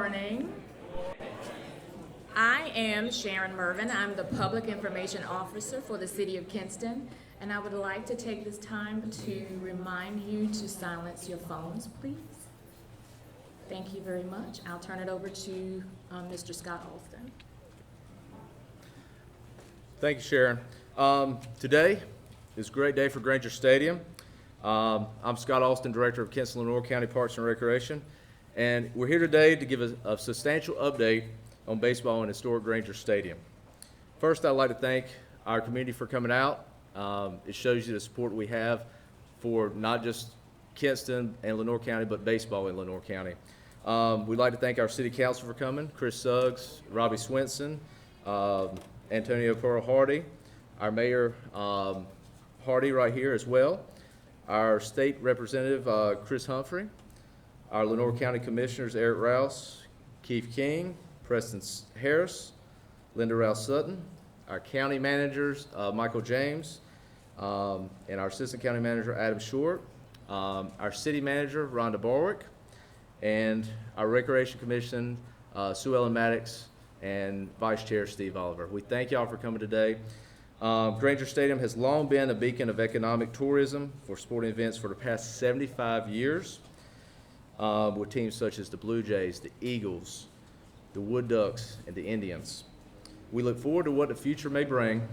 morning. I am Sharon Mervin. I'm the Public Information Officer for the City of Kinston, and I would like to take this time to remind you to silence your phones, please. Thank you very much. I'll turn it over to Mr. Scott Alston. Thank you, Sharon. Today is a great day for Grainger Stadium. I'm Scott Alston, Director of Kinston, Lenore County Parks and Recreation, and we're here today to give a substantial update on baseball in Historic Grainger Stadium. First, I'd like to thank our community for coming out. It shows you the support we have for not just Kinston and Lenore County, but baseball in Lenore County. We'd like to thank our City Council for coming, Chris Suggs, Robbie Swinson, Antonio Pearl Hardy, our Mayor Hardy right here as well, our State Representative Chris Humphrey, our Lenore County Commissioners Eric Rouse, Keith King, Preston Harris, Linda Rouse Sutton, our County Managers Michael James, and our Assistant County Manager Adam Short, our City Manager Rhonda Barwick, and our Recreation Commission Sue Ellen Maddox and Vice Chair Steve Oliver. We thank y'all for coming today. Grainger Stadium has long been a beacon of economic tourism for sporting events for the past 75 years, with teams such as the Blue Jays, the Eagles, the Wood Ducks, and the Indians. We look forward to what the future may bring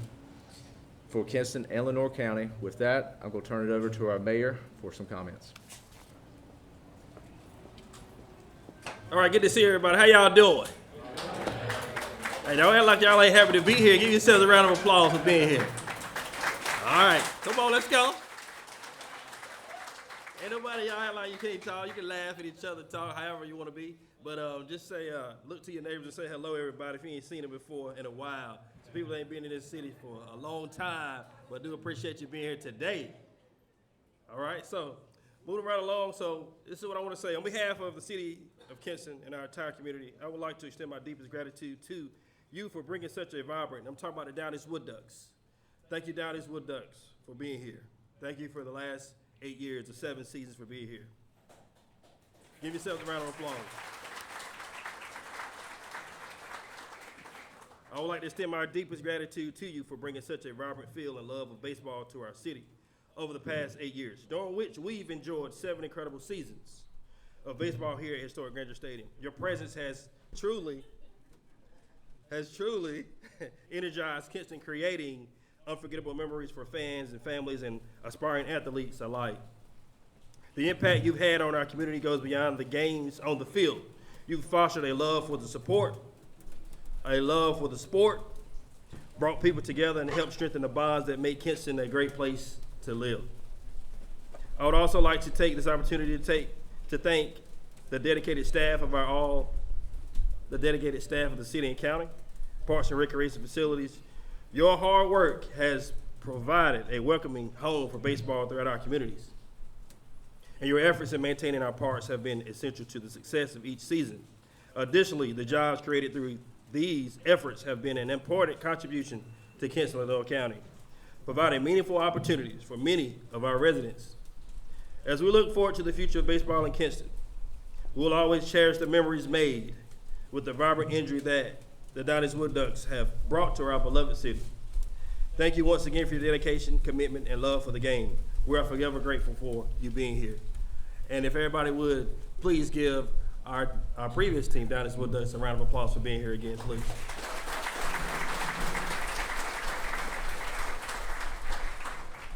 for Kinston and Lenore County. With that, I'm going to turn it over to our mayor for some comments. All right, good to see everybody. How y'all doing? Hey, don't act like y'all ain't happy to be here. Give yourselves a round of applause for being here. All right, come on, let's go. Ain't nobody y'all act like you can't talk. You can laugh at each other, talk however you want to be. But just say, look to your neighbors and say hello, everybody, if you ain't seen them before in a while. So people ain't been in this city for a long time, but do appreciate you being here today. All right, so moving right along. So this is what I want to say. On behalf of the city of Kinston and our entire community, I would like to extend my deepest gratitude to you for bringing such a vibrant, I'm talking about the Down East Wood Ducks. Thank you, Down East Wood Ducks, for being here. Thank you for the last 8 years or 7 seasons for being here. Give yourselves a round of applause. I would like to extend my deepest gratitude to you for bringing such a vibrant feel and love of baseball to our city over the past 8 years, during which we've enjoyed 7 incredible seasons of baseball here at Historic Grainger Stadium. Your presence has truly energized Kinston, creating unforgettable memories for fans and families and aspiring athletes alike. The impact you've had on our community goes beyond the games on the field. You've fostered a love for the sport, brought people together and helped strengthen the bonds that make Kinston a great place to live. I would also like to take this opportunity to thank the dedicated staff of the city and county, Parks and Recreation facilities. Your hard work has provided a welcoming home for baseball throughout our communities. And your efforts in maintaining our parks have been essential to the success of each season. Additionally, the jobs created through these efforts have been an important contribution to Kinston and Lenore County, providing meaningful opportunities for many of our residents. As we look forward to the future of baseball in Kinston, we will always cherish the memories made with the vibrant energy that the Down East Wood Ducks have brought to our beloved city. Thank you once again for your dedication, commitment, and love for the game. We are forever grateful for you being here. And if everybody would, please give our previous team, Down East Wood Ducks, a round of applause for being here again, please.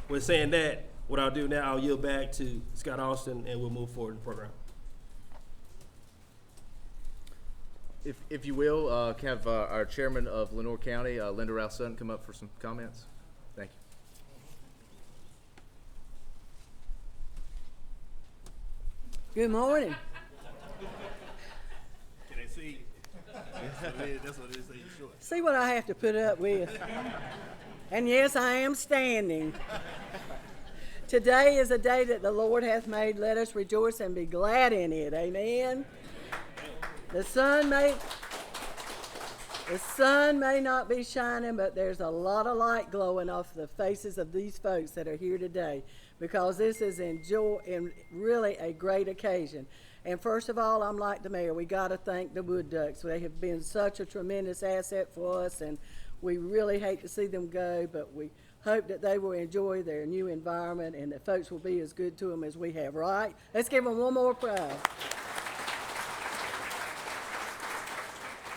With saying that, what I'll do now, I'll yield back to Scott Alston, and we'll move forward in the program. If you will, have our chairman of Lenore County, Linda Rouse Sutton, come up for some comments. Thank you. Good morning. Can they see? That's what it is. Short. See what I have to put up with. And yes, I am standing. Today is a day that the Lord hath made. Let us rejoice and be glad in it. Amen. The sun may not be shining, but there's a lot of light glowing off the faces of these folks that are here today, because this is really a great occasion. And first of all, I'm like the mayor, we got to thank the Wood Ducks. They have been such a tremendous asset for us, and we really hate to see them go, but we hope that they will enjoy their new environment and that folks will be as good to them as we have, right? Let's give them one more prize.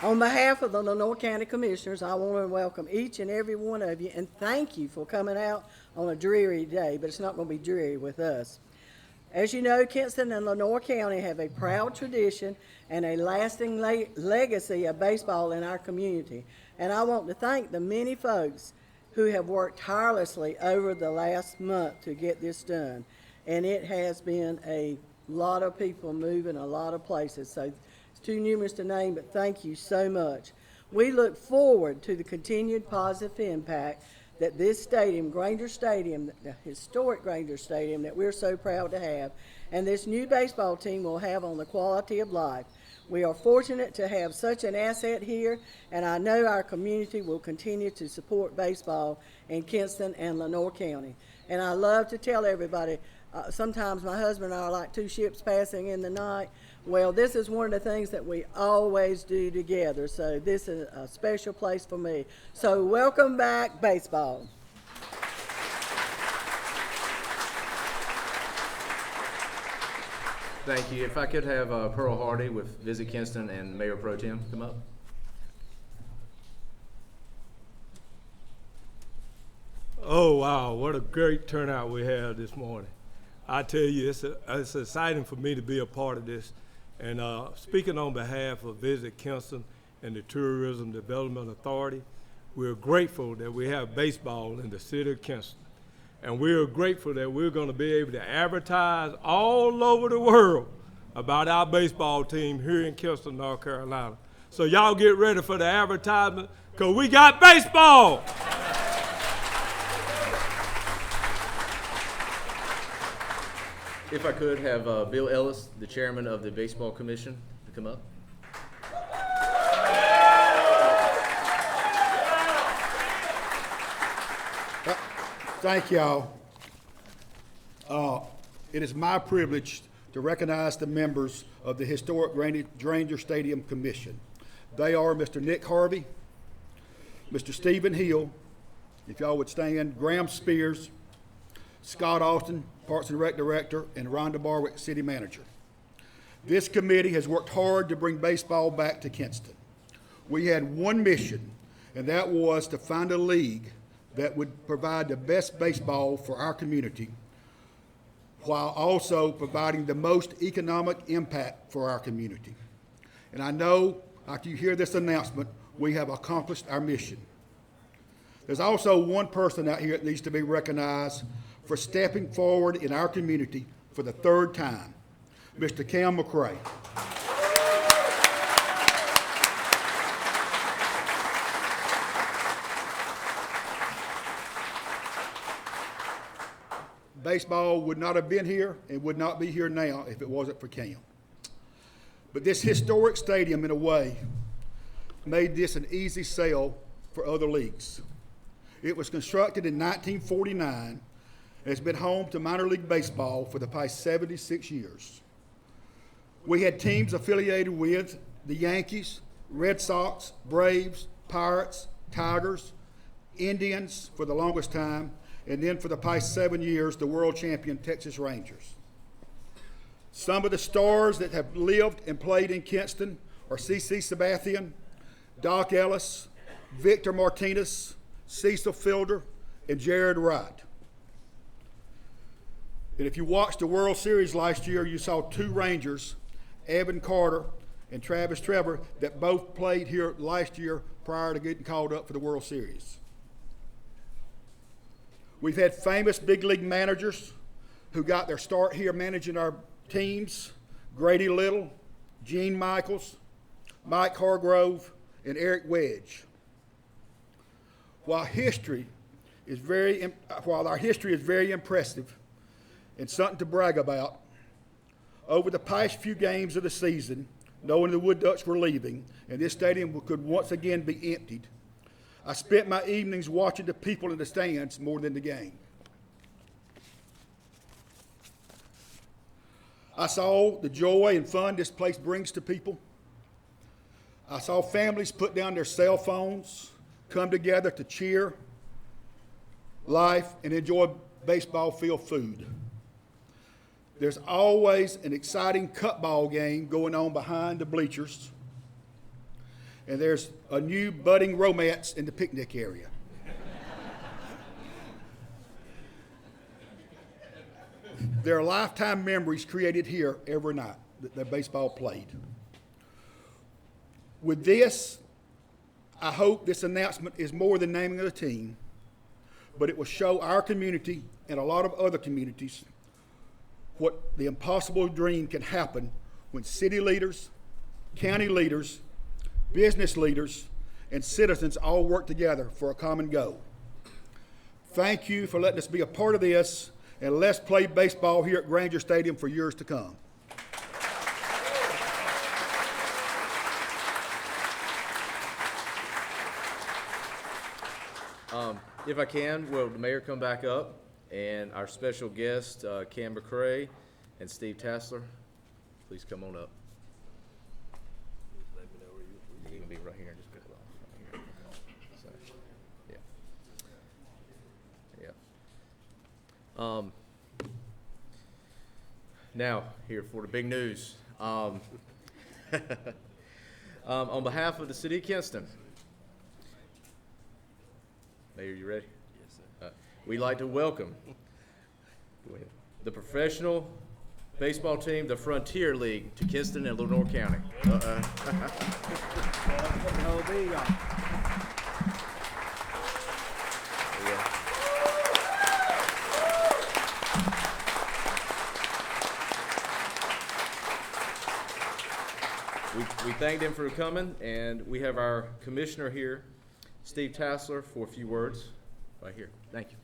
On behalf of the Lenore County Commissioners, I want to welcome each and every one of you and thank you for coming out on a dreary day, but it's not going to be dreary with us. As you know, Kinston and Lenore County have a proud tradition and a lasting legacy of baseball in our community. And I want to thank the many folks who have worked tirelessly over the last month to get this done. And it has been a lot of people moving a lot of places. So it's too numerous to name, but thank you so much. We look forward to the continued positive impact that this stadium, Grainger Stadium, the historic Grainger Stadium that we're so proud to have, and this new baseball team will have on the quality of life. We are fortunate to have such an asset here, and I know our community will continue to support baseball in Kinston and Lenore County. And I love to tell everybody, sometimes my husband and I are like two ships passing in the night. Well, this is one of the things that we always do together, so this is a special place for me. So welcome back, baseball. Thank you. If I could have Pearl Hardy with Visit Kinston and Mayor Pro Tem come up. Oh, wow, what a great turnout we had this morning. I tell you, it's exciting for me to be a part of this. And speaking on behalf of Visit Kinston and the Tourism Development Authority, we're grateful that we have baseball in the city of Kinston. And we're grateful that we're going to be able to advertise all over the world about our baseball team here in Kinston, North Carolina. So y'all get ready for the advertisement, because we got baseball. If I could have Bill Ellis, the chairman of the Baseball Commission, to come up. Thank y'all. It is my privilege to recognize the members of the Historic Grainger Stadium Commission. They are Mr. Nick Harvey, Mr. Stephen Hill, if y'all would stand, Graham Spears, Scott Austin, Parks and Rec Director, and Rhonda Barwick, City Manager. This committee has worked hard to bring baseball back to Kinston. We had one mission, and that was to find a league that would provide the best baseball for our community, while also providing the most economic impact for our community. And I know, after you hear this announcement, we have accomplished our mission. There's also one person out here that needs to be recognized for stepping forward in our community for the third time, Mr. Cam McCray. Baseball would not have been here and would not be here now if it wasn't for Cam. But this historic stadium, in a way, made this an easy sell for other leagues. It was constructed in 1949 and has been home to minor league baseball for the past 76 years. We had teams affiliated with the Yankees, Red Sox, Braves, Pirates, Tigers, Indians for the longest time, and then for the past 7 years, the world champion Texas Rangers. Some of the stars that have lived and played in Kinston are C.C. Sabathian, Doc Ellis, Victor Martinez, Cecil Fielder, and Jared Wright. And if you watched the World Series last year, you saw two Rangers, Evan Carter and Travis Trevor, that both played here last year prior to getting called up for the World Series. We've had famous big league managers who got their start here managing our teams: Grady Little, Gene Michaels, Mike Hargrove, and Eric Wedge. While our history is very impressive and something to brag about, over the past few games of the season, knowing the Wood Ducks were leaving and this stadium could once again be emptied, I spent my evenings watching the people in the stands more than the game. I saw the joy and fun this place brings to people. I saw families put down their cell phones, come together to cheer, life, and enjoy baseball field food. There's always an exciting cutball game going on behind the bleachers, and there's a new budding romance in the picnic area. There are lifetime memories created here every night that baseball played. With this, I hope this announcement is more than naming of a team, but it will show our community and a lot of other communities what the impossible dream can happen when city leaders, county leaders, business leaders, and citizens all work together for a common goal. Thank you for letting us be a part of this, and let's play baseball here at Grainger Stadium for years to come. If I can, will the mayor come back up, and our special guest, Cam McCrae and Steve Tassler, please come on up. You can be right here, just pick it off. Right here. So, yeah. Now, here for the big news. On behalf of the city of Kinston, Mayor, you ready? Yes, sir. We'd like to welcome the professional baseball team, the Frontier League, to Kinston and Lenore County. We thank them for coming, and we have our commissioner here, Steve Tassler, for a few words right here. Thank you.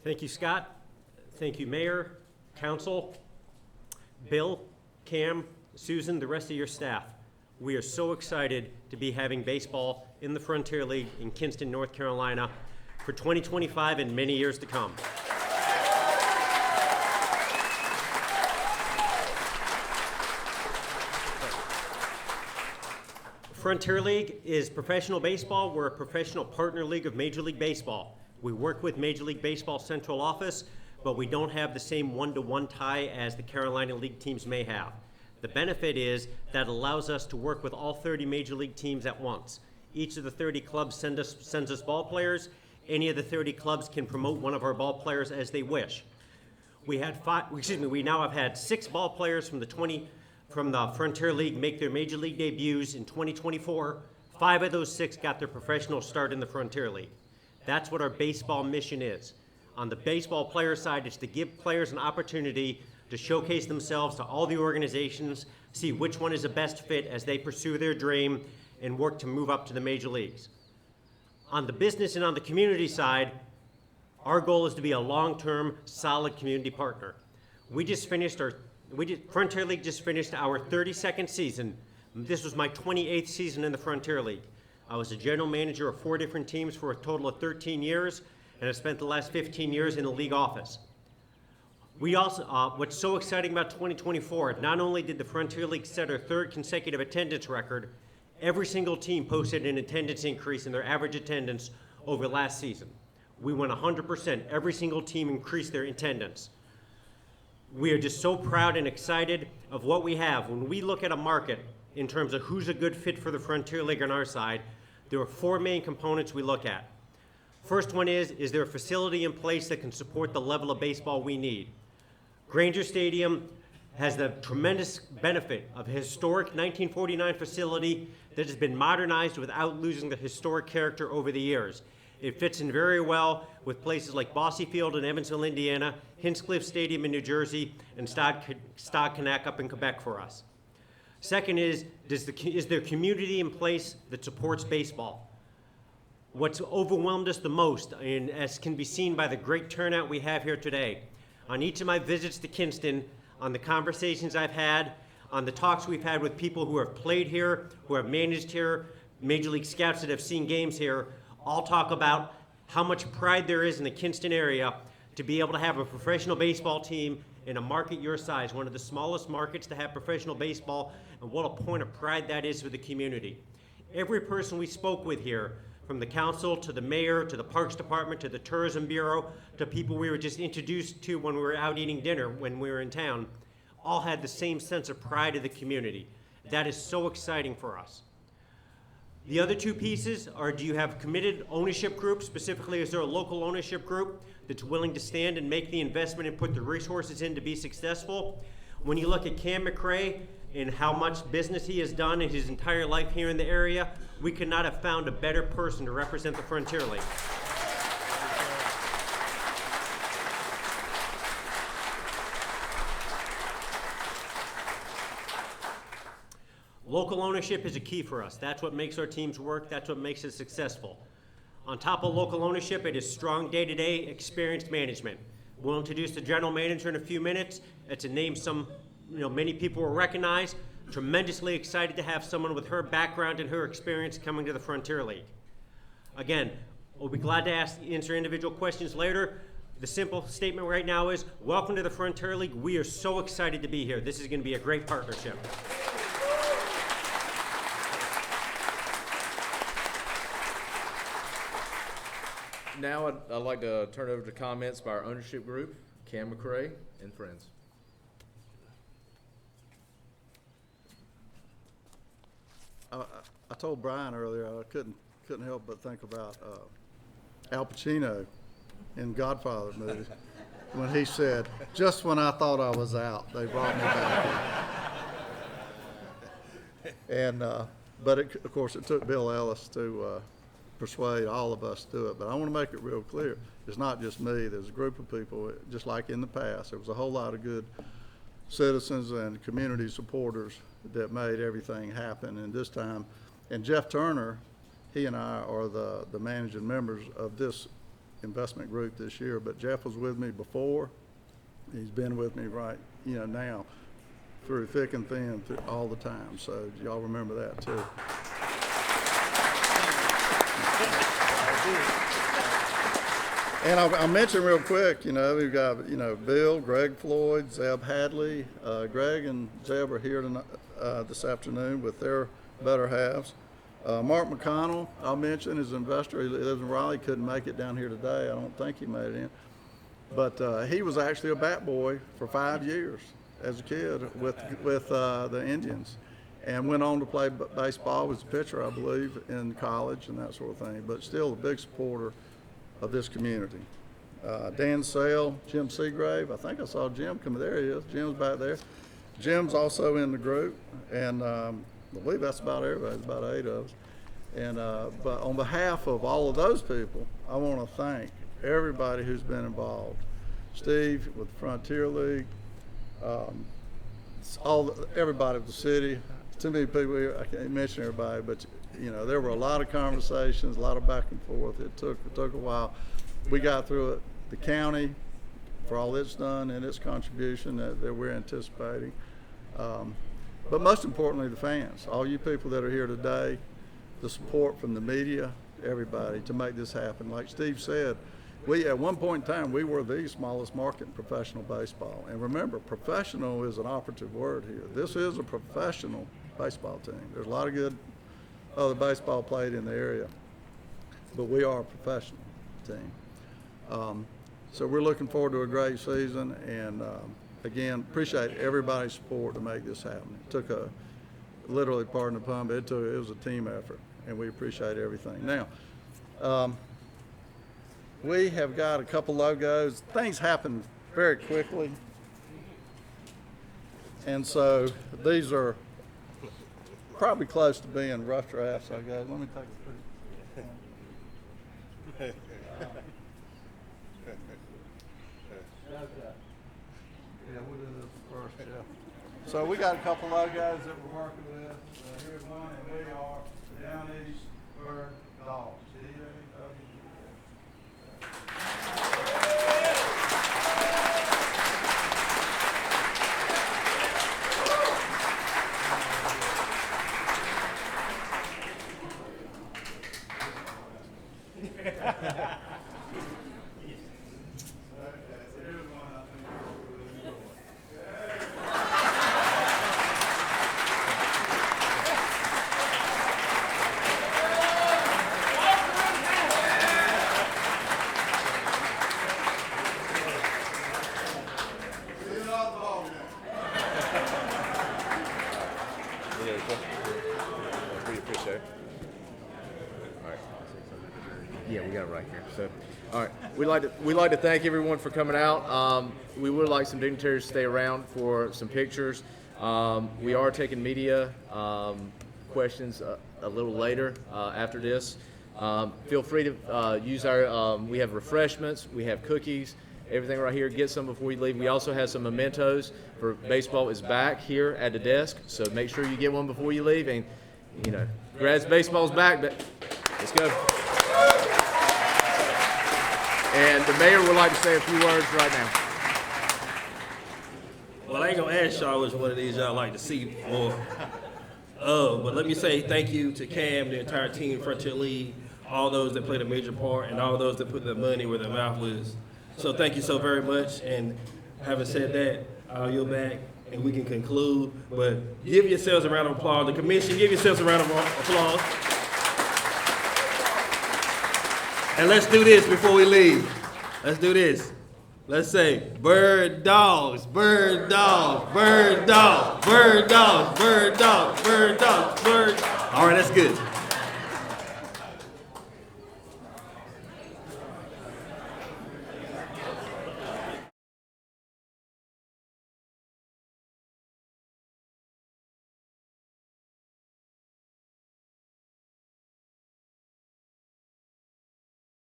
Thank you, Scott. Thank you, Mayor, Council, Bill, Cam, Susan, the rest of your staff. We are so excited to be having baseball in the Frontier League in Kinston, North Carolina for 2025 and many years to come. Frontier League is professional baseball. We're a professional partner league of Major League Baseball. We work with Major League Baseball Central Office, but we don't have the same one-to-one tie as the Carolina League teams may have. The benefit is that allows us to work with all 30 Major League teams at once. Each of the 30 clubs sends us ball players. Any of the 30 clubs can promote one of our ball players as they wish. We now have had 6 ball players from the Frontier League make their Major League debuts in 2024. 5 of those 6 got their professional start in the Frontier League. That's what our baseball mission is. On the baseball player side, it's to give players an opportunity to showcase themselves to all the organizations, see which one is the best fit as they pursue their dream and work to move up to the major leagues. On the business and on the community side, our goal is to be a long-term, solid community partner. Frontier League just finished our 32nd season. This was my 28th season in the Frontier League. I was a general manager of 4 different teams for a total of 13 years, and I spent the last 15 years in the league office. We also, what's so exciting about 2024, not only did the Frontier League set our 3rd consecutive attendance record, every single team posted an attendance increase in their average attendance over last season. We went 100%. Every single team increased their attendance. We are just so proud and excited of what we have. When we look at a market in terms of who's a good fit for the Frontier League on our side, there are 4 main components we look at. First one is there a facility in place that can support the level of baseball we need? Grainger Stadium has the tremendous benefit of a historic 1949 facility that has been modernized without losing the historic character over the years. It fits in very well with places like Bosse Field in Evansville, Indiana, Hinckliffe Stadium in New Jersey, and Stade Canac up in Quebec for us. Second is there community in place that supports baseball? What's overwhelmed us the most, and as can be seen by the great turnout we have here today, on each of my visits to Kinston, on the conversations I've had, on the talks we've had with people who have played here, who have managed here, Major League scouts that have seen games here, all talk about how much pride there is in the Kinston area to be able to have a professional baseball team in a market your size, one of the smallest markets to have professional baseball, and what a point of pride that is for the community. Every person we spoke with here, from the council to the mayor to the Parks Department to the Tourism Bureau to people we were just introduced to when we were out eating dinner when we were in town, all had the same sense of pride of the community. That is so exciting for us. The other two pieces are, do you have committed ownership groups? Specifically, is there a local ownership group that's willing to stand and make the investment and put the resources in to be successful? When you look at Cam McRae and how much business he has done in his entire life here in the area, we could not have found a better person to represent the Frontier League. Local ownership is a key for us. That's what makes our teams work. That's what makes us successful. On top of local ownership, it is strong day-to-day experienced management. We'll introduce the general manager in a few minutes. It's a name many people will recognize. Tremendously excited to have someone with her background and her experience coming to the Frontier League. Again, we'll be glad to answer individual questions later. The simple statement right now is, welcome to the Frontier League. We are so excited to be here. This is going to be a great partnership. Now I'd like to turn it over to comments by our ownership group, Cam McRae and friends. I told Brian earlier I couldn't help but think about Al Pacino in Godfather movie when he said, "Just when I thought I was out, they brought me back." And but of course it took Bill Ellis to persuade all of us to do it. But I want to make it real clear: it's not just me. There's a group of people, just like in the past. There was a whole lot of good citizens and community supporters that made everything happen. And this time, and Jeff Turner, he and I are the managing members of this investment group this year. But Jeff was with me before. He's been with me now through thick and thin all the time. So y'all remember that too. And I'll mention real quick, we've got, Bill, Greg Floyd, Zeb Hadley. Greg and Zeb are here tonight, this afternoon with their better halves. Mark McConnell, I'll mention, is an investor. He lives in Raleigh, couldn't make it down here today. I don't think he made it in. But he was actually a bat boy for 5 years as a kid with the Indians, and went on to play baseball, was a pitcher, I believe, in college and that sort of thing, but still a big supporter of this community. Dan Sale, Jim Seagrave, I think I saw Jim come, there he is, Jim's back there. Jim's also in the group, and I believe that's about everybody, it's about 8 of us. And but on behalf of all of those people, I want to thank everybody who's been involved. Steve with the Frontier League, everybody of the city. Too many people here, I can't mention everybody, but there were a lot of conversations, a lot of back and forth. It took a while. We got through it. The county, for all it's done and its contribution that we're anticipating. But most importantly, the fans, all you people that are here today, the support from the media, everybody to make this happen. Like Steve said, at one point in time, we were the smallest market in professional baseball. And remember, professional is an operative word here. This is a professional baseball team. There's a lot of good other baseball played in the area, but we are a professional team. So we're looking forward to a great season, and again, appreciate everybody's support to make this happen. It took literally, pardon the pun, but it was a team effort, and we appreciate everything. Now, we have got a couple logos. Things happen very quickly, and so these are probably close to being rough drafts, I guess. Let me take a picture. Yeah, we'll do this first, Jeff. So we got a couple logos that we're working with. Here's one, and we are the Down East Bird Dogs. right here. So, all right, we'd like to thank everyone for coming out. We would like some dignitaries to stay around for some pictures. We are taking media questions a little later after this. Feel free to use our, we have refreshments, we have cookies, everything right here. Get some before you leave. We also have some mementos for baseball is back here at the desk, so make sure you get one before you leave. And, you know, Grad's baseball's back, but let's go. And the mayor would like to say a few words right now. Well, I ain't gonna ask y'all which one of these y'all like to see more. But let me say thank you to Cam, the entire team, Frontier League, all those that played a major part, and all those that put their money where their mouth was. So thank you so very much. And having said that, I'll yield back and we can conclude. But give yourselves a round of applause. The commission, give yourselves a round of applause. And let's do this before we leave. Let's do this. Let's say, bird dogs, bird dogs, bird dogs, bird dogs, bird dogs, bird dogs, bird. All right, that's good.